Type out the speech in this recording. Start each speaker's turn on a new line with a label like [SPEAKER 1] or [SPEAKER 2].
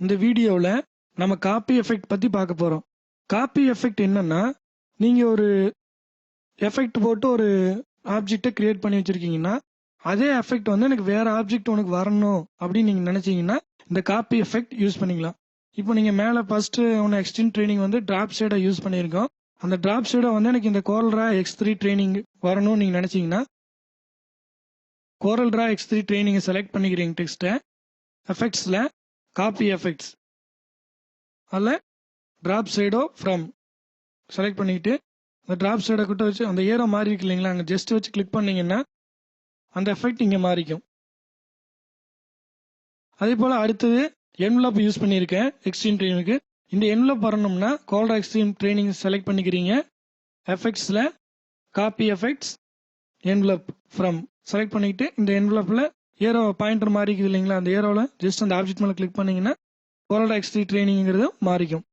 [SPEAKER 1] இந்த வீடியோவில் நம்ம காப்பி எஃபெக்ட் பற்றி பார்க்க போகிறோம். காப்பி எஃபெக்ட் என்னன்னா, நீங்கள் ஒரு எஃபெக்ட் போட்டு ஒரு ஆப்ஜெக்டை கிரியேட் பண்ணி வச்சுருக்கீங்கன்னா, அதே எஃபெக்ட் வந்து எனக்கு வேறு ஆப்ஜெக்ட் உனக்கு வரணும் அப்படின்னு நீங்கள் நினச்சிங்கன்னா இந்த காப்பி எஃபெக்ட் யூஸ் பண்ணிக்கலாம். இப்போ நீங்கள் மேலே ஃபஸ்ட்டு ஒன்று எக்ஸ்டெண்ட் ட்ரைனிங் வந்து ட்ராப் ஷேடை யூஸ் பண்ணியிருக்கோம். அந்த ட்ராப் ஷேடை வந்து எனக்கு இந்த கோரல்ரா X3 ட்ரைனிங் வரணும்னு நீங்கள் நினச்சிங்கன்னா கோரல்ரா X3 ட்ரைனிங்கை செலக்ட் பண்ணிக்கிறீங்க. டெக்ஸ்ட்டை எஃபெக்ட்ஸில் காப்பி எஃபெக்ட்ஸ் அதில் ட்ராப் ஷேடோ ஃப்ரம் செலக்ட் பண்ணிக்கிட்டு அந்த ட்ராப் ஷேடை கிட்ட வச்சு அந்த ஏரோ மாறி இருக்கு இல்லைங்களா, அங்கே ஜஸ்ட் வச்சு கிளிக் பண்ணிங்கன்னா அந்த எஃபெக்ட் இங்கே மாறிக்கும். அதே போல் அடுத்தது என்வலப் யூஸ் பண்ணியிருக்கேன் எக்ஸ்ட்ரீம் ட்ரைனிங்க்கு. இந்த என்வலப் வரணும்னா கோரல்ரா எக்ஸ்ட்ரீம் ட்ரைனிங் செலக்ட் பண்ணிக்கிறீங்க. எஃபெக்ட்ஸில் copy effects envelope from select பண்ணிக்கிட்டு இந்த என்வலப்பில் ஏரோ பாயிண்டர் மாறிக்குது இல்லைங்களா, அந்த ஏரோவில் ஜஸ்ட் அந்த ஆப்ஜெக்ட் மேலே கிளிக் பண்ணிங்கன்னா கோரல்ரா X3 ட்ரைனிங்கிறது மாறிக்கும்.